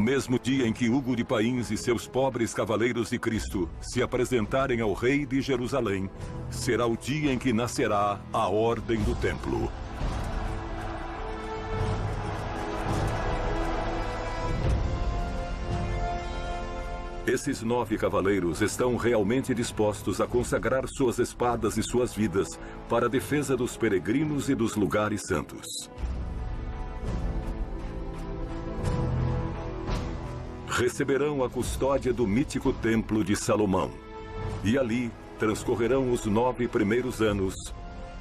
mesmo dia em que Hugo de Pains e seus pobres cavaleiros de Cristo se apresentarem ao rei de Jerusalém, será o dia em que nascerá a Ordem do Templo. Esses 9 cavaleiros estão realmente dispostos a consagrar suas espadas e suas vidas para a defesa dos peregrinos e dos lugares santos. Receberão a custódia do mítico Templo de Salomão, e ali transcorrerão os 9 primeiros anos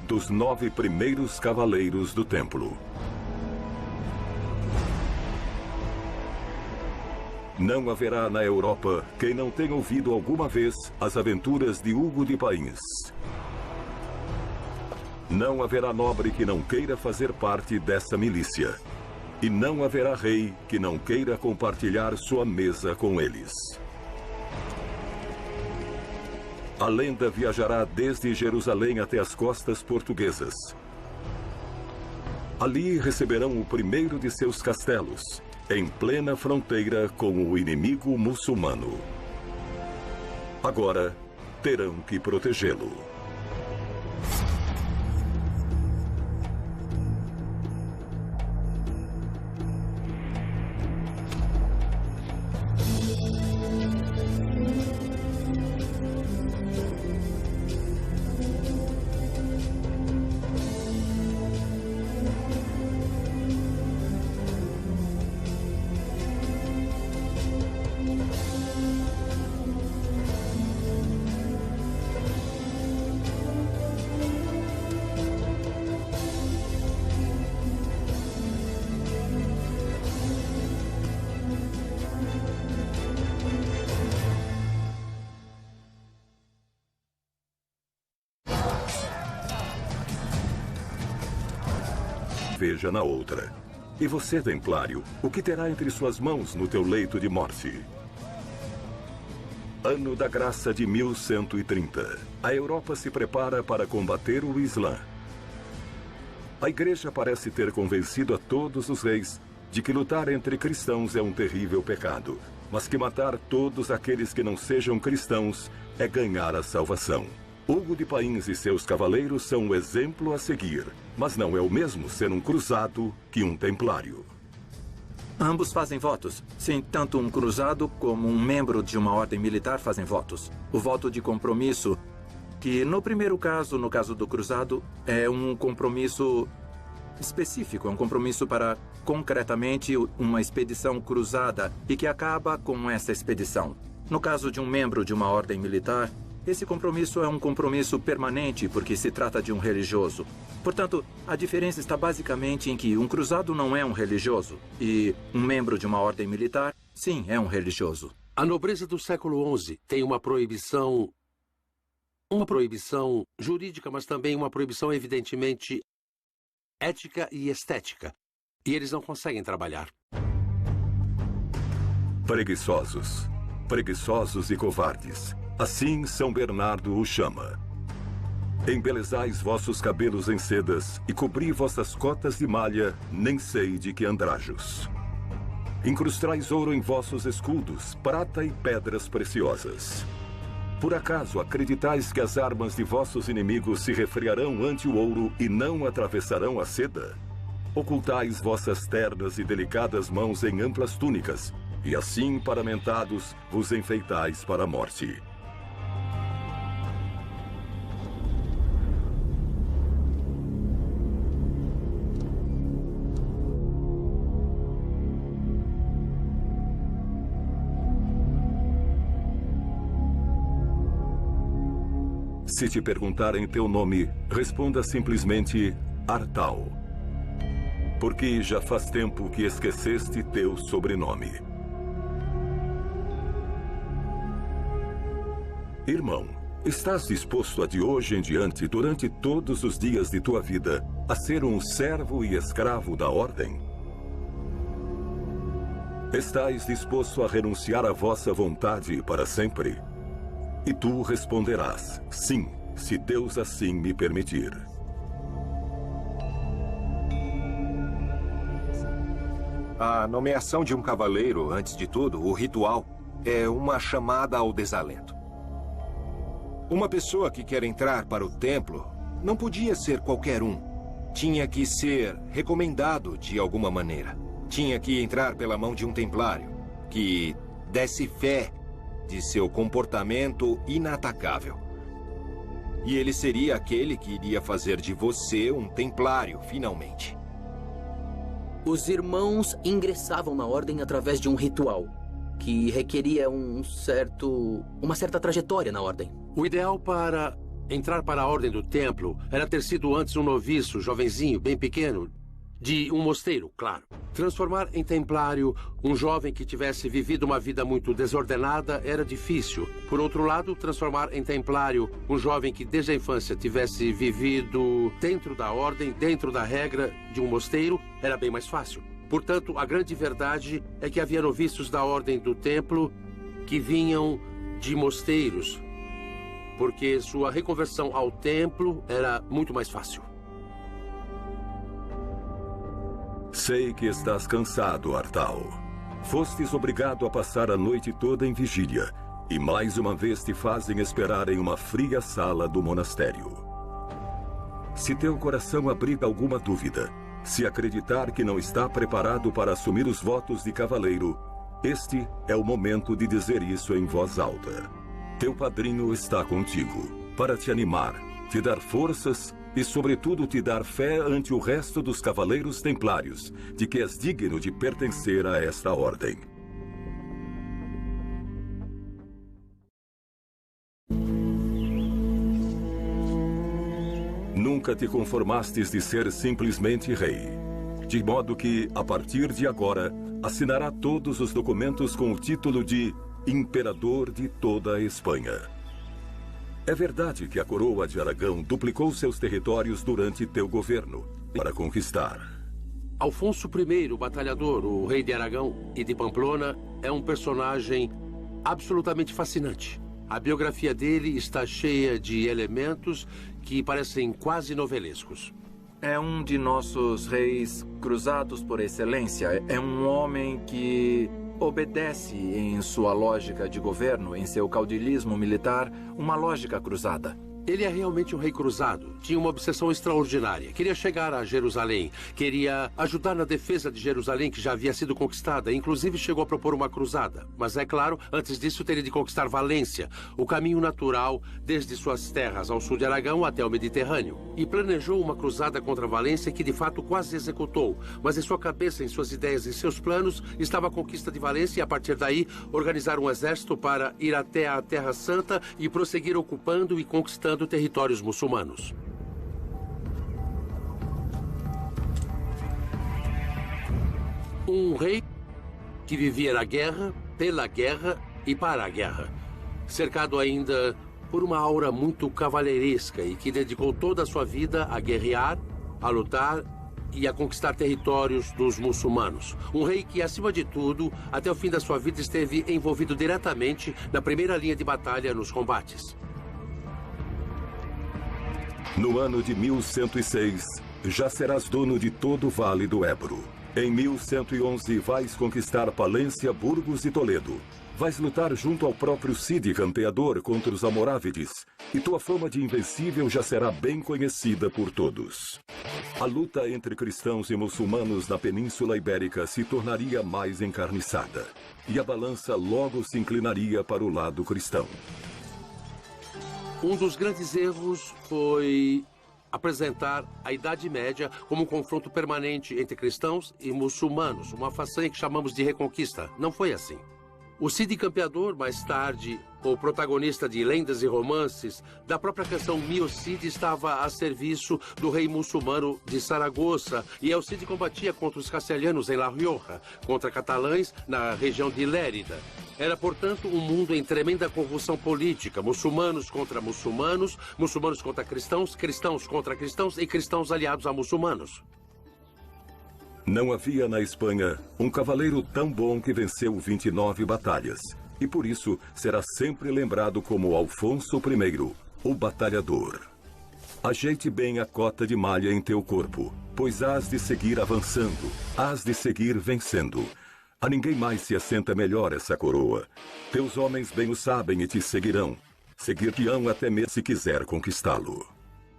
dos 9 primeiros cavaleiros do Templo. Não haverá na Europa quem não tenha ouvido alguma vez as aventuras de Hugo de Pains. Não haverá nobre que não queira fazer parte dessa milícia. E não haverá rei que não queira compartilhar sua mesa com eles. A lenda viajará desde Jerusalém até as costas portuguesas. Ali receberão o primeiro de seus castelos, em plena fronteira com o inimigo muçulmano. Agora, terão que protegê-lo. Veja na outra. E você, Templário, o que terá entre suas mãos no teu leito de morte? Ano da Graça de 1130. A Europa se prepara para combater o Islã. A Igreja parece ter convencido a todos os reis de que lutar entre cristãos é um terrível pecado, mas que matar todos aqueles que não sejam cristãos é ganhar a salvação. Hugo de Pains e seus cavaleiros são um exemplo a seguir, mas não é o mesmo ser um cruzado que um templário. Ambos fazem votos. Sim, tanto um cruzado como um membro de uma ordem militar fazem votos. O voto de compromisso, que no primeiro caso, no caso do cruzado, é um compromisso específico, é um compromisso para, concretamente, uma expedição cruzada e que acaba com essa expedição. No caso de um membro de uma ordem militar, esse compromisso é um compromisso permanente porque se trata de um religioso. Portanto, a diferença está basicamente em que um cruzado não é um religioso e um membro de uma ordem militar, sim, é um religioso. A nobreza do século XI tem uma proibição jurídica, mas também uma proibição evidentemente ética e estética. E eles não conseguem trabalhar. Preguiçosos. Preguiçosos e covardes. Assim São Bernardo o chama. Embelezais vossos cabelos em sedas e cobri vossas cotas de malha, nem sei de que andrajos. Incrustrais ouro em vossos escudos, prata e pedras preciosas. Por acaso acreditais que as armas de vossos inimigos se refriarão ante o ouro e não atravessarão a seda? Ocultais vossas ternas e delicadas mãos em amplas túnicas, e assim, paramentados, vos enfeitais para a morte. Se te perguntarem teu nome, responda simplesmente Artal. Porque já faz tempo que esqueceste teu sobrenome. Irmão, estás disposto a de hoje em diante, durante todos os dias de tua vida, a ser um servo e escravo da ordem? Estais disposto a renunciar à vossa vontade para sempre? E tu responderás, sim, se Deus assim me permitir. A nomeação de um cavaleiro, antes de tudo, o ritual, é uma chamada ao desalento. Uma pessoa que quer entrar para o templo não podia ser qualquer um. Tinha que ser recomendado de alguma maneira. Tinha que entrar pela mão de um templário que desse fé de seu comportamento inatacável. E ele seria aquele que iria fazer de você um templário, finalmente. Os irmãos ingressavam na ordem através de um ritual, que requeria uma certa trajetória na ordem. O ideal para entrar para a ordem do templo era ter sido antes um noviço, jovenzinho, bem pequeno, de um mosteiro, claro. Transformar em templário um jovem que tivesse vivido uma vida muito desordenada era difícil. Por outro lado, transformar em templário um jovem que desde a infância tivesse vivido dentro da ordem, dentro da regra de um mosteiro, era bem mais fácil. Portanto, a grande verdade é que havia noviços da ordem do templo que vinham de mosteiros, porque sua reconversão ao templo era muito mais fácil. Sei que estás cansado, Artal. Fostes obrigado a passar a noite toda em vigília, e mais uma vez te fazem esperar em uma fria sala do monastério. Se teu coração abriga alguma dúvida, se acreditar que não está preparado para assumir os votos de cavaleiro, este é o momento de dizer isso em voz alta. Teu padrinho está contigo, para te animar, te dar forças e, sobretudo, te dar fé ante o resto dos cavaleiros templários, de que és digno de pertencer a esta ordem. Nunca te conformastes de ser simplesmente rei, de modo que, a partir de agora, assinará todos os documentos com o título de Imperador de toda a Espanha. É verdade que a coroa de Aragão duplicou seus territórios durante teu governo para conquistar. Alfonso I, o batalhador, o rei de Aragão e de Pamplona, é um personagem absolutamente fascinante. A biografia dele está cheia de elementos que parecem quase novelescos. É um de nossos reis cruzados por excelência. É um homem que obedece em sua lógica de governo, em seu caudilismo militar, uma lógica cruzada. Ele é realmente um rei cruzado. Tinha uma obsessão extraordinária. Queria chegar a Jerusalém. Queria ajudar na defesa de Jerusalém, que já havia sido conquistada. Inclusive, chegou a propor uma cruzada. Mas, é claro, antes disso, teria de conquistar Valência, o caminho natural desde suas terras ao sul de Aragão até o Mediterrâneo. E planejou uma cruzada contra Valência que, de fato, quase executou. Mas em sua cabeça, em suas ideias e seus planos, estava a conquista de Valência e, a partir daí, organizar um exército para ir até a Terra Santa e prosseguir ocupando e conquistando territórios muçulmanos. Um rei que vivia na guerra, pela guerra e para a guerra. Cercado ainda por uma aura muito cavalheiresca e que dedicou toda a sua vida a guerrear, a lutar e a conquistar territórios dos muçulmanos. Um rei que, acima de tudo, até o fim da sua vida esteve envolvido diretamente na primeira linha de batalha nos combates. No ano de 1106, já serás dono de todo o Vale do Ebro. Em 1111, vais conquistar Palência, Burgos e Toledo. Vais lutar junto ao próprio Cid Campeador contra os Almorávides, e tua fama de invencível já será bem conhecida por todos. A luta entre cristãos e muçulmanos na Península Ibérica se tornaria mais encarniçada, e a balança logo se inclinaria para o lado cristão. Um dos grandes erros foi apresentar a Idade Média como um confronto permanente entre cristãos e muçulmanos, uma façanha que chamamos de Reconquista. Não foi assim. O Cid Campeador, mais tarde, o protagonista de lendas e romances, da própria canção Mio Cid, estava a serviço do rei muçulmano de Saragoça, e El Cid combatia contra os castelhanos em La Rioja, contra catalães na região de Lérida. Era, portanto, um mundo em tremenda convulsão política, muçulmanos contra muçulmanos, muçulmanos contra cristãos, cristãos contra cristãos e cristãos aliados a muçulmanos. Não havia na Espanha um cavaleiro tão bom que venceu 29 batalhas, e por isso será sempre lembrado como Alfonso I, o batalhador. Ajeite bem a cota de malha em teu corpo, pois hás de seguir avançando, hás de seguir vencendo. A ninguém mais se assenta melhor essa coroa. Teus homens bem o sabem e te seguirão. Seguir-te-ão até mesmo se quiser conquistá-lo.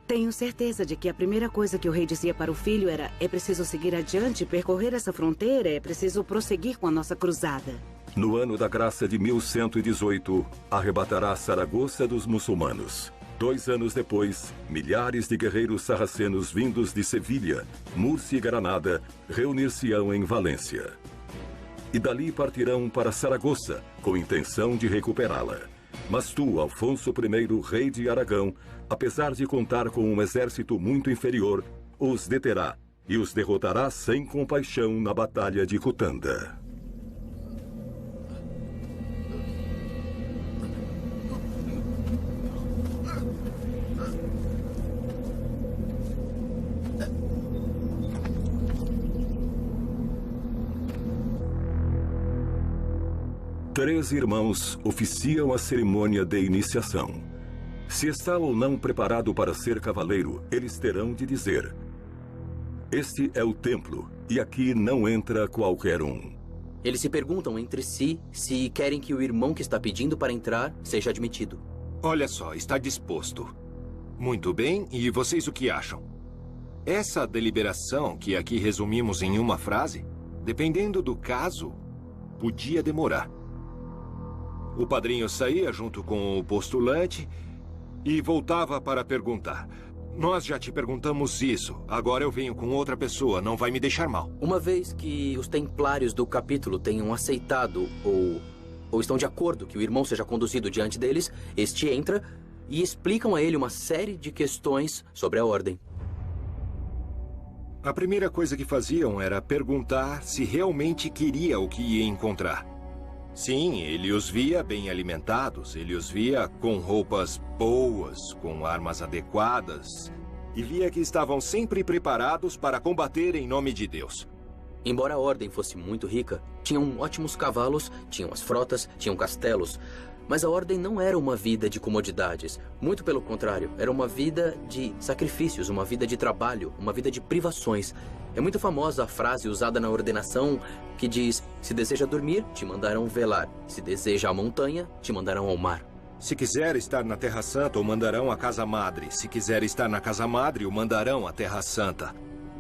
Tenho certeza de que a primeira coisa que o rei dizia para o filho era: é preciso seguir adiante, percorrer essa fronteira, é preciso prosseguir com a nossa cruzada. No ano da graça de 1118, arrebatará Saragoça dos muçulmanos. 2 anos depois, milhares de guerreiros sarracenos vindos de Sevilha, Múrcia e Granada reunir-se-ão em Valência. E dali partirão para Saragoça, com intenção de recuperá-la. Mas tu, Afonso I, rei de Aragão, apesar de contar com um exército muito inferior, os deterá e os derrotará sem compaixão na batalha de Cutanda. Três irmãos oficiam a cerimônia de iniciação. Se está ou não preparado para ser cavaleiro, eles terão de dizer: este é o templo, e aqui não entra qualquer um. Eles se perguntam entre si se querem que o irmão que está pedindo para entrar seja admitido. Olha só, está disposto. Muito bem, e vocês o que acham? Essa deliberação, que aqui resumimos em uma frase, dependendo do caso, podia demorar. O padrinho saía junto com o postulante e voltava para perguntar: nós já te perguntamos isso, agora eu venho com outra pessoa, não vai me deixar mal. Uma vez que os templários do capítulo tenham aceitado ou estão de acordo que o irmão seja conduzido diante deles, este entra e explicam a ele uma série de questões sobre a ordem. A primeira coisa que faziam era perguntar se realmente queria o que ia encontrar. Sim, ele os via bem alimentados, ele os via com roupas boas, com armas adequadas, e via que estavam sempre preparados para combater em nome de Deus. Embora a ordem fosse muito rica, tinham ótimos cavalos, tinham as frotas, tinham castelos, mas a ordem não era uma vida de comodidades. Muito pelo contrário, era uma vida de sacrifícios, uma vida de trabalho, uma vida de privações. É muito famosa a frase usada na ordenação que diz: se deseja dormir, te mandarão velar. Se deseja a montanha, te mandarão ao mar. Se quiser estar na Terra Santa, o mandarão à Casa Madre. Se quiser estar na Casa Madre, o mandarão à Terra Santa.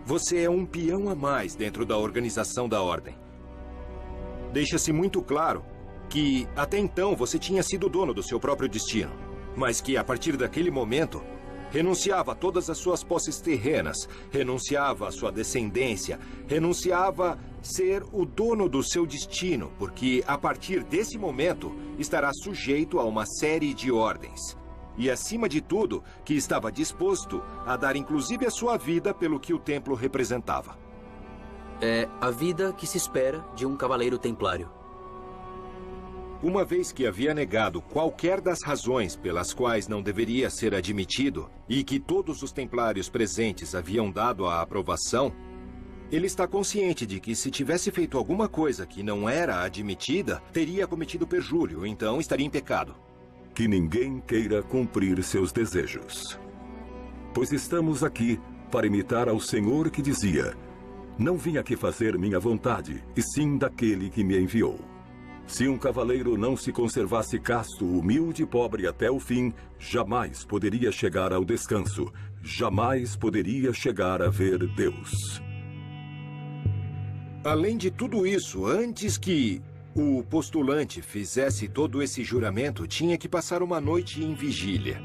Você é um peão a mais dentro da organização da ordem. Deixa-se muito claro que até então você tinha sido dono do seu próprio destino, mas que a partir daquele momento renunciava a todas as suas posses terrenas, renunciava à sua descendência, renunciava a ser o dono do seu destino, porque a partir desse momento estará sujeito a uma série de ordens. E acima de tudo, que estava disposto a dar inclusive a sua vida pelo que o templo representava. É a vida que se espera de um cavaleiro templário. Uma vez que havia negado qualquer das razões pelas quais não deveria ser admitido e que todos os templários presentes haviam dado a aprovação, ele está consciente de que se tivesse feito alguma coisa que não era admitida, teria cometido perjúrio, então estaria em pecado. Que ninguém queira cumprir seus desejos. Pois estamos aqui para imitar ao Senhor que dizia: não vim aqui fazer minha vontade, e sim daquele que me enviou. Se um cavaleiro não se conservasse casto, humilde e pobre até o fim, jamais poderia chegar ao descanso, jamais poderia chegar a ver Deus. Além de tudo isso, antes que o postulante fizesse todo esse juramento, tinha que passar uma noite em vigília,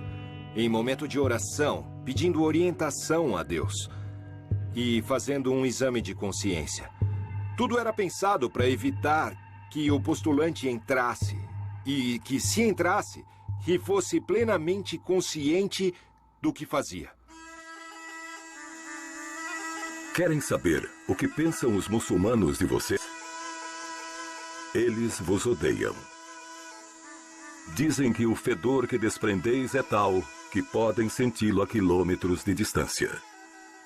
em momento de oração, pedindo orientação a Deus e fazendo um exame de consciência. Tudo era pensado para evitar que o postulante entrasse, e que se entrasse, que fosse plenamente consciente do que fazia. Querem saber o que pensam os muçulmanos de vocês? Eles vos odeiam. Dizem que o fedor que desprendeis é tal que podem senti-lo a quilômetros de distância.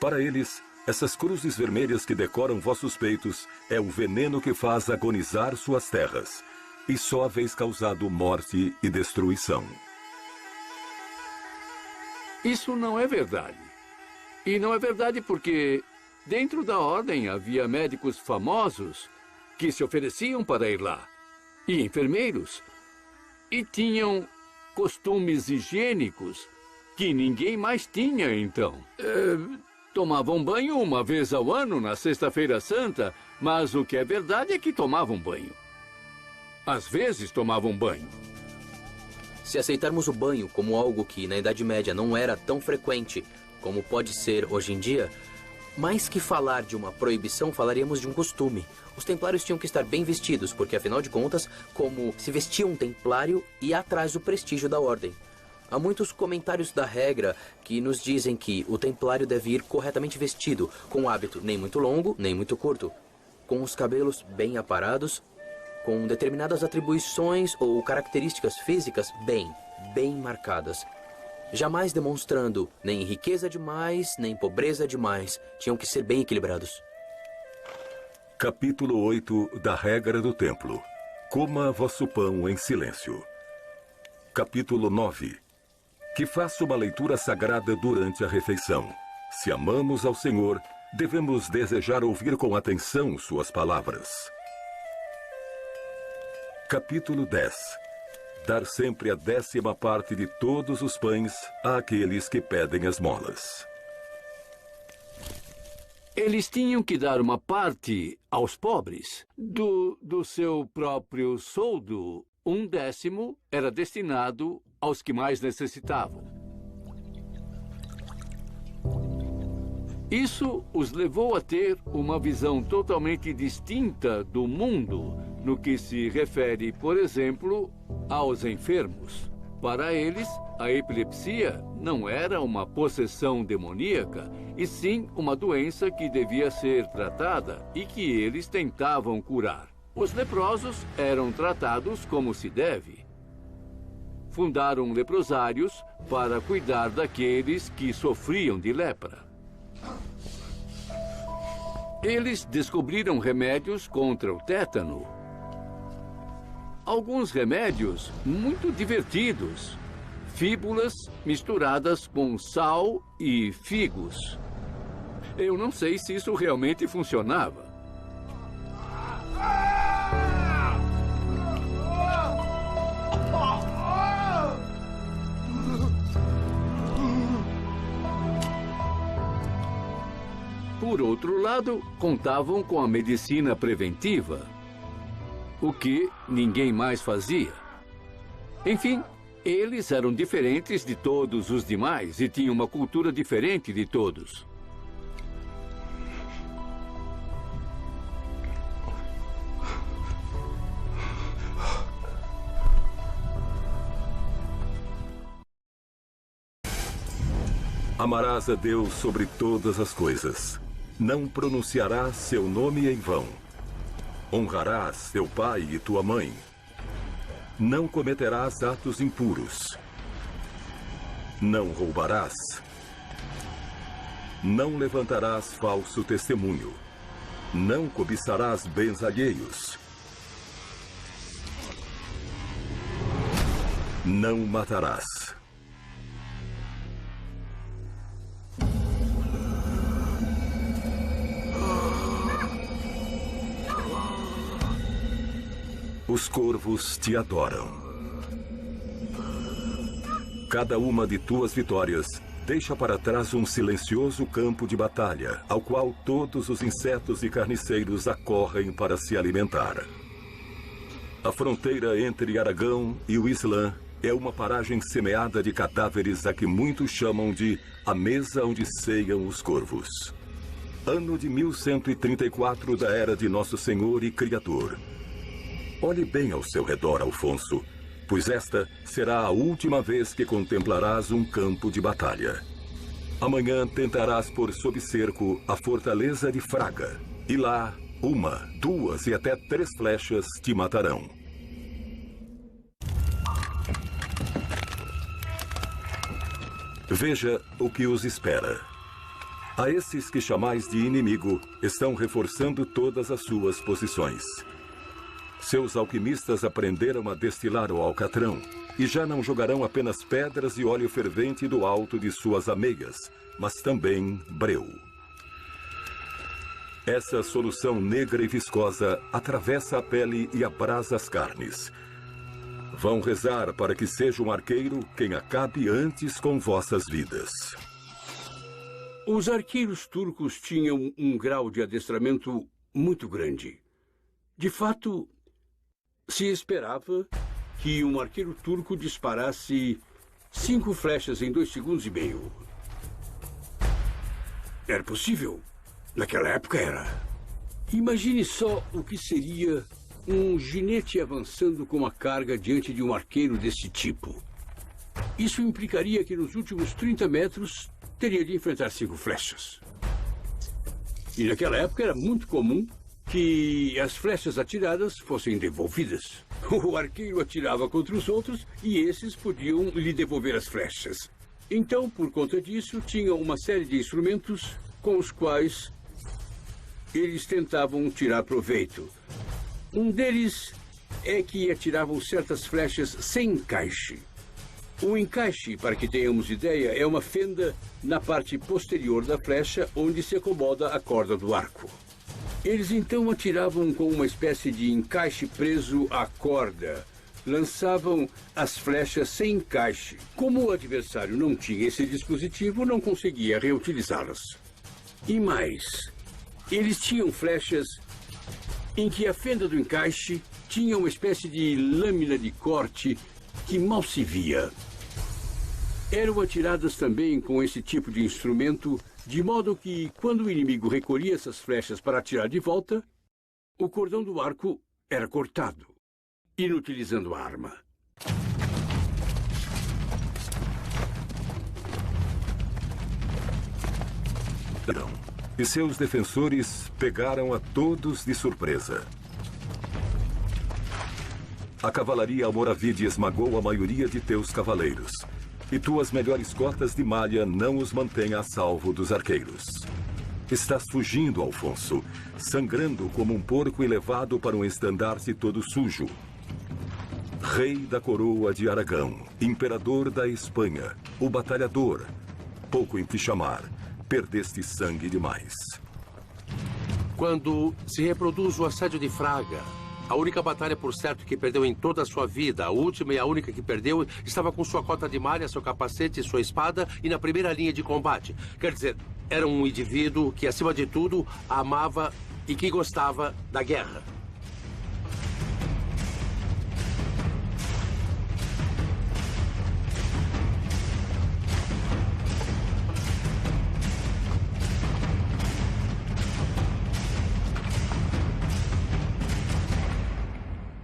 Para eles, essas cruzes vermelhas que decoram vossos peitos é o veneno que faz agonizar suas terras, e só haveis causado morte e destruição. Isso não é verdade. E não é verdade porque dentro da ordem havia médicos famosos que se ofereciam para ir lá. E enfermeiros. E tinham costumes higiênicos que ninguém mais tinha, então. Tomavam banho uma vez ao ano, na Sexta-feira Santa, mas o que é verdade é que tomavam banho. Às vezes tomavam banho. Se aceitarmos o banho como algo que na Idade Média não era tão frequente como pode ser hoje em dia, mais que falar de uma proibição, falaríamos de um costume. Os templários tinham que estar bem vestidos, porque afinal de contas, como se vestia um templário, ia atrás do prestígio da ordem. Há muitos comentários da regra que nos dizem que o templário deve ir corretamente vestido, com um hábito nem muito longo, nem muito curto, com os cabelos bem aparados, com determinadas atribuições ou características físicas bem marcadas. Jamais demonstrando nem riqueza demais, nem pobreza demais. Tinham que ser bem equilibrados. Capítulo 8 da Regra do Templo. Coma vosso pão em silêncio. Capítulo 9. Que faça uma leitura sagrada durante a refeição. Se amamos ao Senhor, devemos desejar ouvir com atenção suas palavras. Capítulo 10. Dar sempre a 10ª parte de todos os pães àqueles que pedem esmolas. Eles tinham que dar uma parte aos pobres. Do seu próprio soldo, 1/10 era destinado aos que mais necessitavam. Isso os levou a ter uma visão totalmente distinta do mundo no que se refere, por exemplo, aos enfermos. Para eles, a epilepsia não era uma possessão demoníaca, e sim uma doença que devia ser tratada e que eles tentavam curar. Os leprosos eram tratados como se deve. Fundaram leprosários para cuidar daqueles que sofriam de lepra. Eles descobriram remédios contra o tétano. Alguns remédios muito divertidos. Fíbulas misturadas com sal e figos. Eu não sei se isso realmente funcionava. Por outro lado, contavam com a medicina preventiva, o que ninguém mais fazia. Enfim, eles eram diferentes de todos os demais e tinham uma cultura diferente de todos. Amarás a Deus sobre todas as coisas. Não pronunciarás seu nome em vão. Honrarás teu pai e tua mãe. Não cometerás atos impuros. Não roubarás. Não levantarás falso testemunho. Não cobiçarás bens alheios. Não matarás. Os corvos te adoram. Cada uma de tuas vitórias deixa para trás um silencioso campo de batalha, ao qual todos os insetos e carniceiros acorrem para se alimentar. A fronteira entre Aragão e o Islã é uma paragem semeada de cadáveres a que muitos chamam de a mesa onde ceiam os corvos. Ano de 1134 da era de Nosso Senhor e Criador. Olhe bem ao seu redor, Alfonso, pois esta será a última vez que contemplarás um campo de batalha. Amanhã tentarás pôr sob cerco a fortaleza de Fraga, e lá 1, 2 e até 3 flechas te matarão. Veja o que os espera. A esses que chamais de inimigo, estão reforçando todas as suas posições. Seus alquimistas aprenderam a destilar o alcatrão e já não jogarão apenas pedras e óleo fervente do alto de suas ameias, mas também breu. Essa solução negra e viscosa atravessa a pele e abrasa as carnes. Vão rezar para que seja um arqueiro quem acabe antes com vossas vidas. Os arqueiros turcos tinham um grau de adestramento muito grande. De fato, se esperava que um arqueiro turco disparasse 5 flechas em 2 segundos e meio. Era possível. Naquela época era. Imagine só o que seria um ginete avançando com uma carga diante de um arqueiro desse tipo. Isso implicaria que nos últimos 30 metros teria de enfrentar 5 flechas. E naquela época era muito comum que as flechas atiradas fossem devolvidas. O arqueiro atirava contra os outros e esses podiam lhe devolver as flechas. Então, por conta disso, tinha uma série de instrumentos com os quais eles tentavam tirar proveito. Um deles é que atiravam certas flechas sem encaixe. O encaixe, para que tenhamos ideia, é uma fenda na parte posterior da flecha onde se acomoda a corda do arco. Eles então atiravam com uma espécie de encaixe preso à corda. Lançavam as flechas sem encaixe. Como o adversário não tinha esse dispositivo, não conseguia reutilizá-las. E mais, eles tinham flechas em que a fenda do encaixe tinha uma espécie de lâmina de corte que mal se via. Eram atiradas também com esse tipo de instrumento, de modo que, quando o inimigo recolhia essas flechas para atirar de volta, o cordão do arco era cortado, inutilizando a arma. E seus defensores pegaram a todos de surpresa. A cavalaria almorávide esmagou a maioria de teus cavaleiros, e tuas melhores cotas de malha não os mantêm a salvo dos arqueiros. Estás fugindo, Alfonso, sangrando como um porco e levado para um estandarte todo sujo. Rei da coroa de Aragão, imperador da Espanha, o batalhador, pouco em te chamar. Perdeste sangue demais. Quando se reproduz o assédio de Fraga, a única batalha, por certo, que perdeu em toda a sua vida, a última e a única que perdeu, estava com sua cota de malha, seu capacete, sua espada e na primeira linha de combate. Quer dizer, era um indivíduo que, acima de tudo, amava e que gostava da guerra.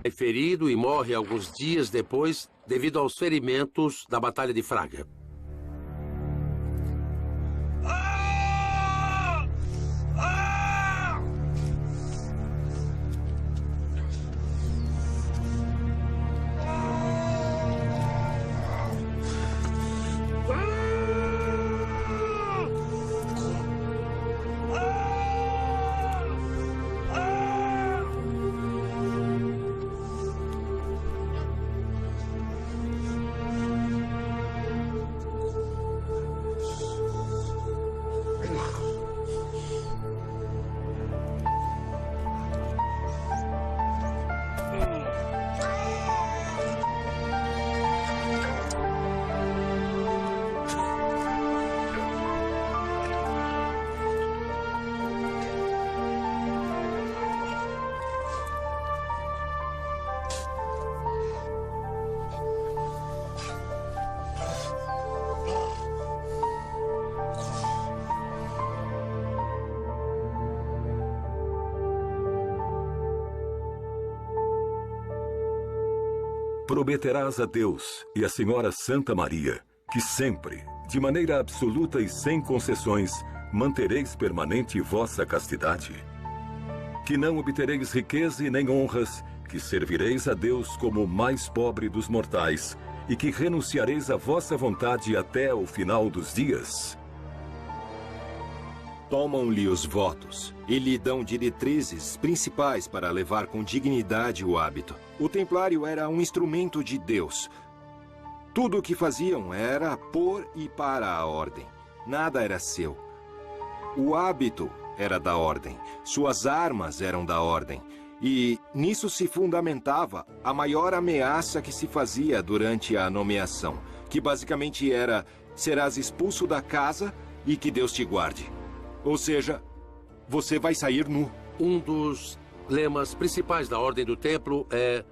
É ferido e morre alguns dias depois devido aos ferimentos da Batalha de Fraga. Prometerás a Deus e a Senhora Santa Maria que sempre, de maneira absoluta e sem concessões, mantereis permanente vossa castidade? Que não obtereis riqueza e nem honras, que servireis a Deus como o mais pobre dos mortais e que renunciareis à vossa vontade até o final dos dias? tomam-lhe os votos e lhe dão diretrizes principais para levar com dignidade o hábito. O templário era um instrumento de Deus. Tudo o que faziam era por e para a ordem. Nada era seu. O hábito era da ordem. Suas armas eram da ordem. E nisso se fundamentava a maior ameaça que se fazia durante a nomeação, que basicamente era: serás expulso da casa e que Deus te guarde. Ou seja, você vai sair nu. Um dos lemas principais da Ordem do Templo é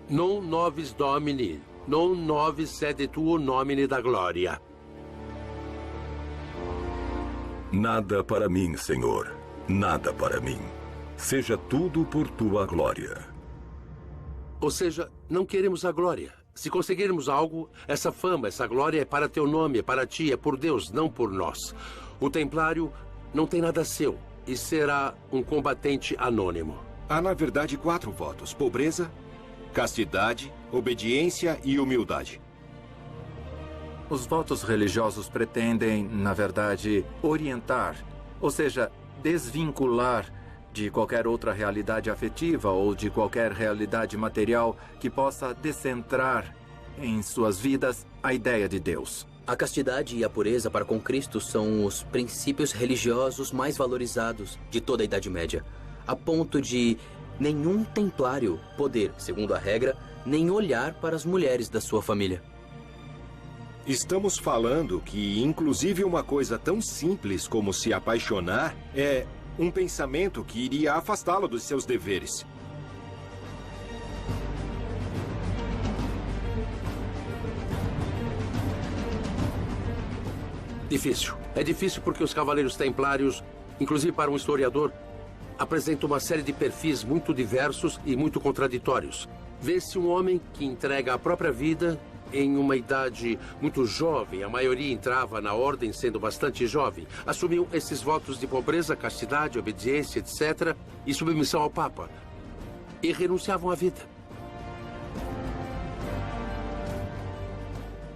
Non Novis Domini, non novis sed tuo nomine da glória. Nada para mim, Senhor, nada para mim. Seja tudo por tua glória. Ou seja, não queremos a glória. Se conseguirmos algo, essa fama, essa glória é para teu nome, é para ti, é por Deus, não por nós. O templário não tem nada seu e será um combatente anônimo. Há, na verdade, 4 votos: pobreza, castidade, obediência e humildade. Os votos religiosos pretendem, na verdade, orientar, ou seja, desvincular de qualquer outra realidade afetiva ou de qualquer realidade material que possa descentrar em suas vidas a ideia de Deus. A castidade e a pureza para com Cristo são os princípios religiosos mais valorizados de toda a Idade Média, a ponto de nenhum templário poder, segundo a regra, nem olhar para as mulheres da sua família. Estamos falando que, inclusive, uma coisa tão simples como se apaixonar é um pensamento que iria afastá-lo dos seus deveres. Difícil. É difícil porque os cavaleiros templários, inclusive para um historiador, apresentam uma série de perfis muito diversos e muito contraditórios. Vê-se um homem que entrega a própria vida em uma idade muito jovem. A maioria entrava na ordem sendo bastante jovem. Assumiam esses votos de pobreza, castidade, obediência, etc. e submissão ao Papa. E renunciavam à vida.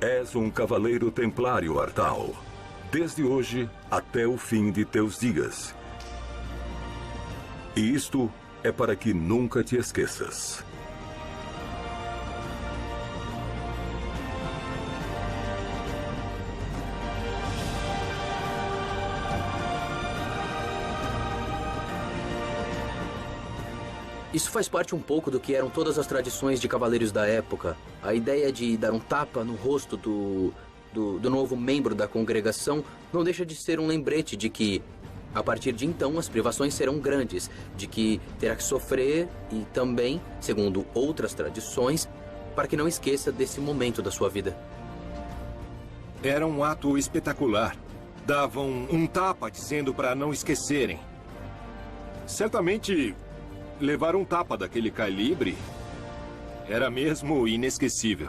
És um cavaleiro templário, Artal. Desde hoje até o fim de teus dias. E isto é para que nunca te esqueças. Isso faz parte um pouco do que eram todas as tradições de cavaleiros da época. A ideia de dar um tapa no rosto do novo membro da congregação não deixa de ser um lembrete de que, a partir de então, as privações serão grandes, de que terá que sofrer e também, segundo outras tradições, para que não esqueça desse momento da sua vida. Era um ato espetacular. Davam um tapa dizendo para não esquecerem. Certamente, levar um tapa daquele calibre era mesmo inesquecível.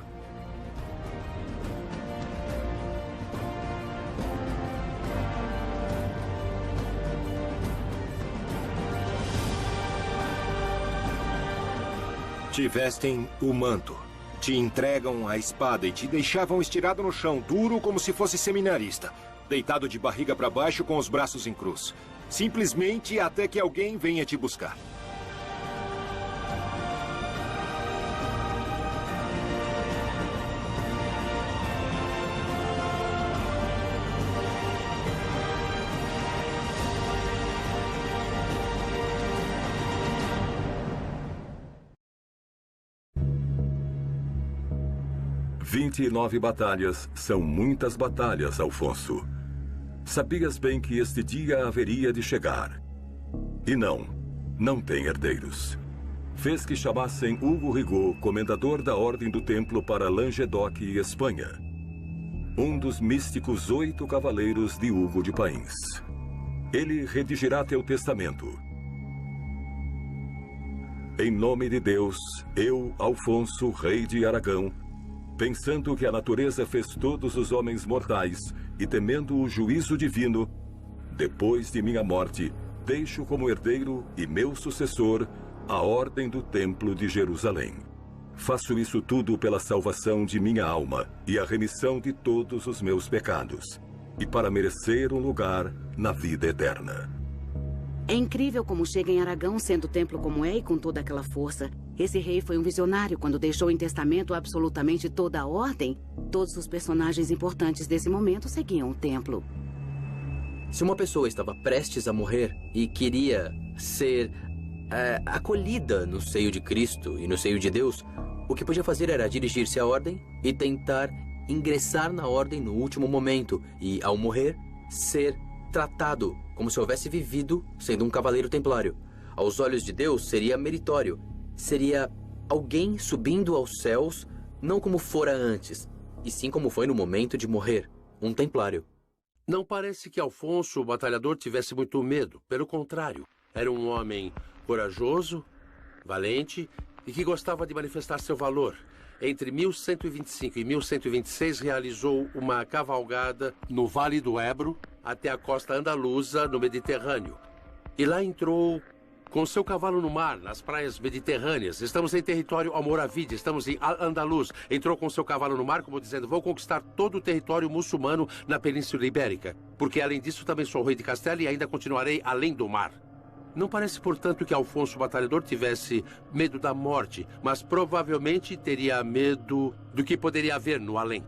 Te vestem o manto, te entregam a espada e te deixavam estirado no chão, duro como se fosse seminarista, deitado de barriga para baixo com os braços em cruz. Simplesmente até que alguém venha te buscar. Vinte e 29 batalhas são muitas batalhas, Alfonso. Sabias bem que este dia haveria de chegar. E não tem herdeiros. Fez que chamassem Hugo Rigaud, comendador da Ordem do Templo para Languedoc e Espanha. Um dos místicos 8 cavaleiros de Hugo de Pains. Ele redigirá teu testamento. Em nome de Deus, eu, Alfonso, rei de Aragão, pensando que a natureza fez todos os homens mortais e temendo o juízo divino, depois de minha morte, deixo como herdeiro e meu sucessor a Ordem do Templo de Jerusalém. Faço isso tudo pela salvação de minha alma e a remissão de todos os meus pecados. e para merecer um lugar na vida eterna. É incrível como chega em Aragão, sendo o templo como é e com toda aquela força. Esse rei foi um visionário quando deixou em testamento absolutamente toda a ordem. Todos os personagens importantes desse momento seguiam o templo. Se uma pessoa estava prestes a morrer e queria ser acolhida no seio de Cristo e no seio de Deus, o que podia fazer era dirigir-se à ordem e tentar ingressar na ordem no último momento e, ao morrer, ser tratado como se houvesse vivido sendo um cavaleiro templário. Aos olhos de Deus, seria meritório. Seria alguém subindo aos céus, não como fora antes, e sim como foi no momento de morrer, um templário. Não parece que Alfonso, o batalhador, tivesse muito medo. Pelo contrário, era um homem corajoso, valente e que gostava de manifestar seu valor. Entre 1125 e 1126, realizou uma cavalgada no Vale do Ebro até a costa andaluza, no Mediterrâneo. E lá entrou com seu cavalo no mar, nas praias mediterrâneas. Estamos em território almoravide, estamos em Al-Andalus. Entrou com seu cavalo no mar, como dizendo, vou conquistar todo o território muçulmano na Península Ibérica. Porque, além disso, também sou rei de Castela e ainda continuarei além do mar. Não parece, portanto, que Alfonso o Batalhador tivesse medo da morte, mas provavelmente teria medo do que poderia haver no além.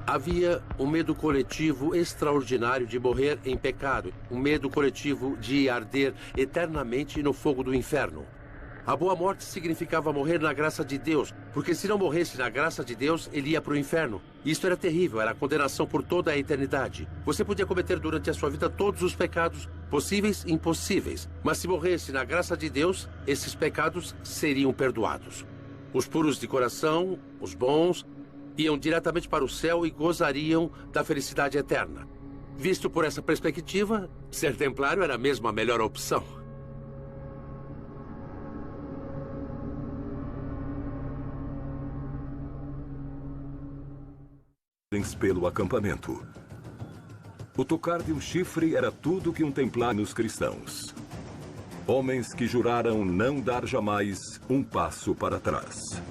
Havia um medo coletivo extraordinário de morrer em pecado, um medo coletivo de arder eternamente no fogo do inferno. A boa morte significava morrer na graça de Deus, porque se não morresse na graça de Deus, ele ia para o inferno. Isso era terrível, era a condenação por toda a eternidade. Você podia cometer durante a sua vida todos os pecados possíveis e impossíveis, mas se morresse na graça de Deus, esses pecados seriam perdoados. Os puros de coração, os bons, iam diretamente para o céu e gozariam da felicidade eterna. Visto por essa perspectiva, ser templário era mesmo a melhor opção. Pelo acampamento. O tocar de um chifre era tudo que um templário nos cristãos. Homens que juraram não dar jamais um passo para trás.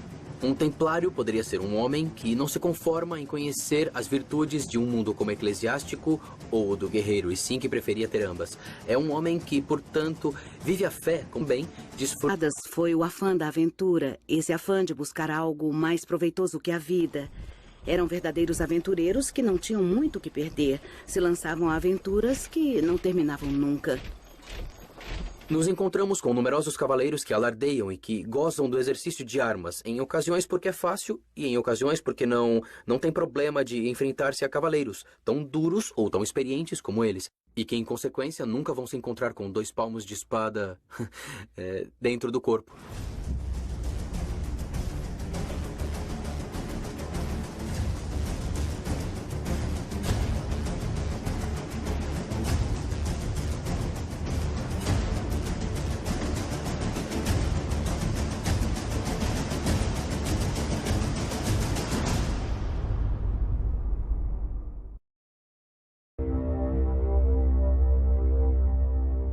Um templário poderia ser um homem que não se conforma em conhecer as virtudes de um mundo como eclesiástico ou do guerreiro, e sim que preferia ter ambas. É um homem que, portanto, vive a fé com bem, desfruta. Foi o afã da aventura, esse afã de buscar algo mais proveitoso que a vida. Eram verdadeiros aventureiros que não tinham muito o que perder. Se lançavam a aventuras que não terminavam nunca. Nos encontramos com numerosos cavaleiros que alardeiam e que gozam do exercício de armas, em ocasiões porque é fácil e em ocasiões porque não tem problema de enfrentar-se a cavaleiros tão duros ou tão experientes como eles, e que, em consequência, nunca vão se encontrar com 2 palmos de espada dentro do corpo.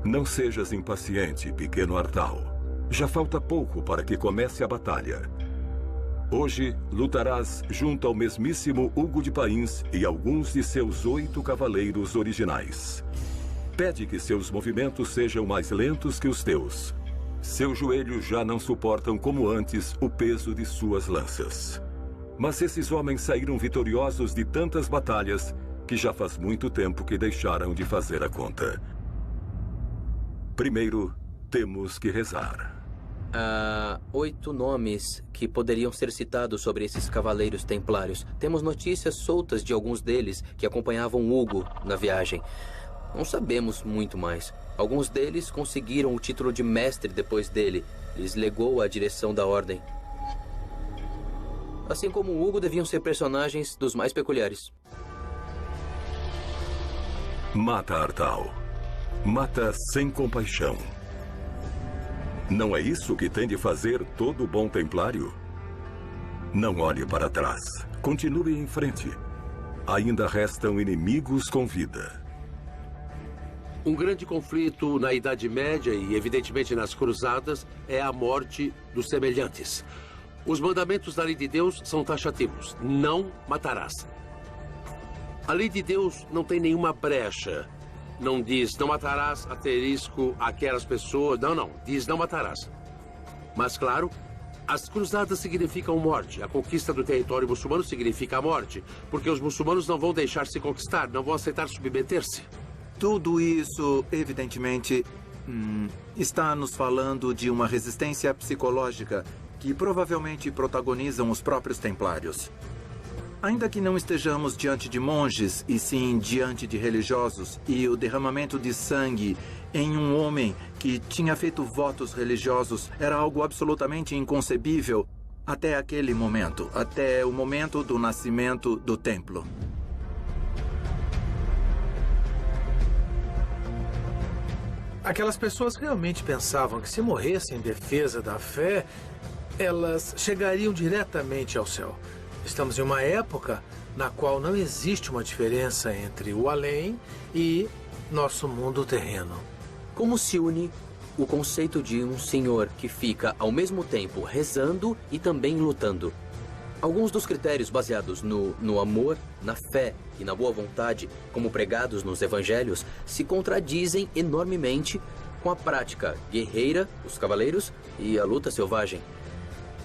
Não sejas impaciente, pequeno Artal. Já falta pouco para que comece a batalha. Hoje, lutarás junto ao mesmíssimo Hugo de Pains e alguns de seus 8 cavaleiros originais. Pede que seus movimentos sejam mais lentos que os teus. Seus joelhos já não suportam como antes o peso de suas lanças. Mas esses homens saíram vitoriosos de tantas batalhas que já faz muito tempo que deixaram de fazer a conta. Primeiro, temos que rezar. Há 8 nomes que poderiam ser citados sobre esses cavaleiros templários. Temos notícias soltas de alguns deles que acompanhavam Hugo na viagem. Não sabemos muito mais. Alguns deles conseguiram o título de mestre depois dele. Lhes legou a direção da ordem. Assim como Hugo, deviam ser personagens dos mais peculiares. Mata Artal. Mata sem compaixão. Não é isso que tem de fazer todo bom templário? Não olhe para trás. Continue em frente. Ainda restam inimigos com vida. Um grande conflito na Idade Média e, evidentemente, nas cruzadas é a morte dos semelhantes. Os mandamentos da lei de Deus são taxativos. Não matarás. A lei de Deus não tem nenhuma brecha. Não diz, não matarás, asterisco, aquelas pessoas. Não. Diz, não matarás. Mas, claro, as cruzadas significam morte. A conquista do território muçulmano significa a morte. Porque os muçulmanos não vão deixar se conquistar, não vão aceitar submeter-se. Tudo isso, evidentemente, está nos falando de uma resistência psicológica que provavelmente protagonizam os próprios templários. Ainda que não estejamos diante de monges, e sim diante de religiosos, e o derramamento de sangue em um homem que tinha feito votos religiosos era algo absolutamente inconcebível até aquele momento, até o momento do nascimento do templo. Aquelas pessoas realmente pensavam que se morressem em defesa da fé, elas chegariam diretamente ao céu. Estamos em uma época na qual não existe uma diferença entre o além e nosso mundo terreno. Como se une o conceito de um senhor que fica ao mesmo tempo rezando e também lutando? Alguns dos critérios baseados no amor, na fé e na boa vontade, como pregados nos evangelhos, se contradizem enormemente com a prática guerreira, os cavaleiros, e a luta selvagem.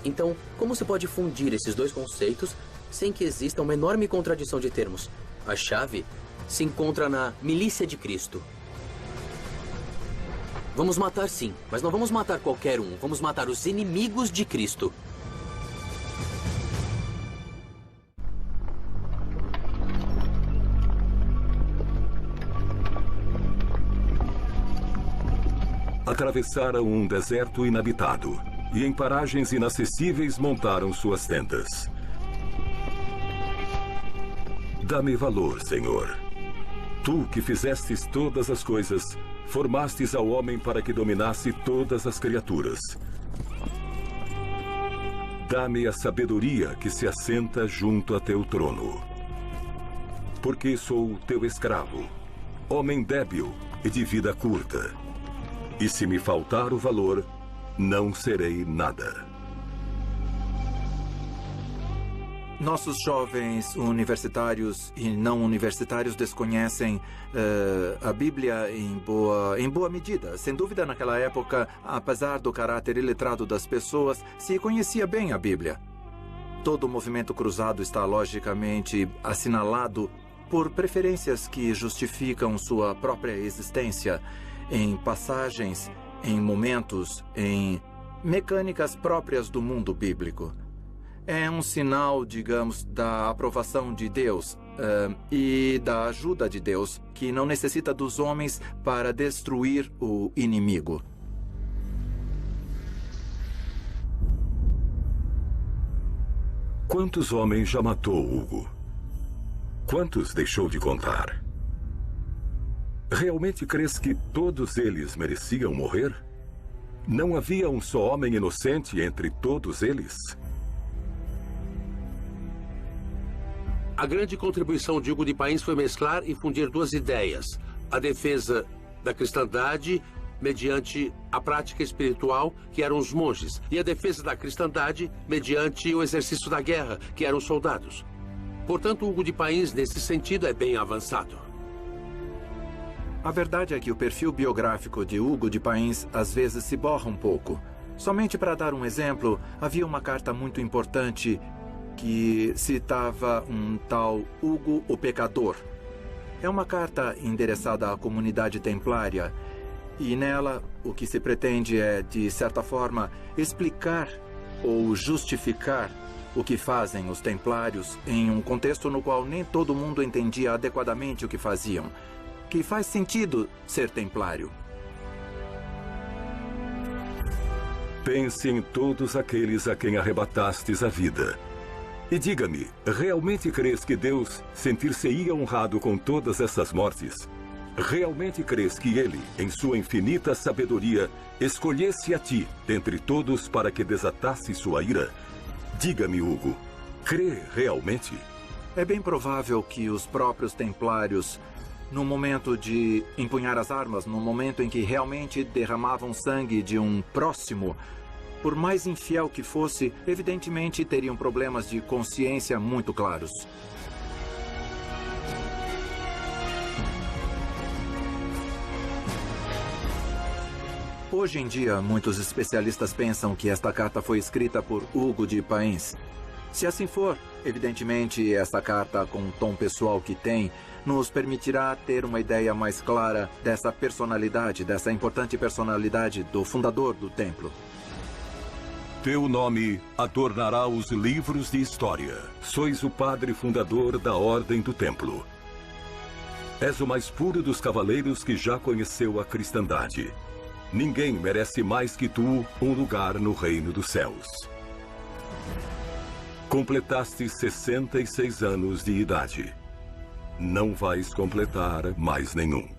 Então, como se pode fundir esses dois conceitos sem que exista uma enorme contradição de termos? A chave se encontra na milícia de Cristo. Vamos matar sim, mas não vamos matar qualquer um. Vamos matar os inimigos de Cristo. Atravessaram um deserto inabitado e em paragens inacessíveis montaram suas tendas. Dá-me valor, Senhor. Tu que fizestes todas as coisas, formastes ao homem para que dominasse todas as criaturas. Dá-me a sabedoria que se assenta junto a teu trono. Porque sou teu escravo, homem débil e de vida curta. E se me faltar o valor, não serei nada. Nossos jovens universitários e não universitários desconhecem a Bíblia em boa medida. Sem dúvida, naquela época, apesar do caráter iletrado das pessoas, se conhecia bem a Bíblia. Todo o movimento cruzado está logicamente assinalado por preferências que justificam sua própria existência em passagens, em momentos, em mecânicas próprias do mundo bíblico. É um sinal, digamos, da aprovação de Deus e da ajuda de Deus, que não necessita dos homens para destruir o inimigo. Quantos homens já matou Hugo? Quantos deixou de contar? Realmente crês que todos eles mereciam morrer? Não havia um só homem inocente entre todos eles? A grande contribuição de Hugo de Payens foi mesclar e fundir duas ideias. A defesa da cristandade mediante a prática espiritual, que eram os monges, e a defesa da cristandade mediante o exercício da guerra, que eram os soldados. Portanto, Hugo de Payens, nesse sentido, é bem avançado. A verdade é que o perfil biográfico de Hugo de Payens às vezes se borra um pouco. Somente para dar um exemplo, havia uma carta muito importante que citava um tal Hugo o Pecador. É uma carta endereçada à comunidade templária e nela o que se pretende é, de certa forma, explicar ou justificar o que fazem os templários em um contexto no qual nem todo mundo entendia adequadamente o que faziam. Que faz sentido ser templário. Pense em todos aqueles a quem arrebatastes a vida. E diga-me, realmente crês que Deus sentir-se-ia honrado com todas essas mortes? Realmente crês que Ele, em sua infinita sabedoria, escolhesse a ti, dentre todos, para que desatasse sua ira? Diga-me, Hugo, crê realmente? É bem provável que os próprios templários, no momento de empunhar as armas, no momento em que realmente derramavam sangue de um próximo, por mais infiel que fosse, evidentemente teriam problemas de consciência muito claros. Hoje em dia, muitos especialistas pensam que esta carta foi escrita por Hugo de Pains. Se assim for, evidentemente, esta carta, com o tom pessoal que tem, nos permitirá ter uma ideia mais clara dessa personalidade, dessa importante personalidade do fundador do templo. Teu nome adornará os livros de história. Sois o padre fundador da Ordem do Templo. És o mais puro dos cavaleiros que já conheceu a cristandade. Ninguém merece mais que tu um lugar no reino dos céus. Completaste 66 anos de idade. Não vais completar mais nenhum.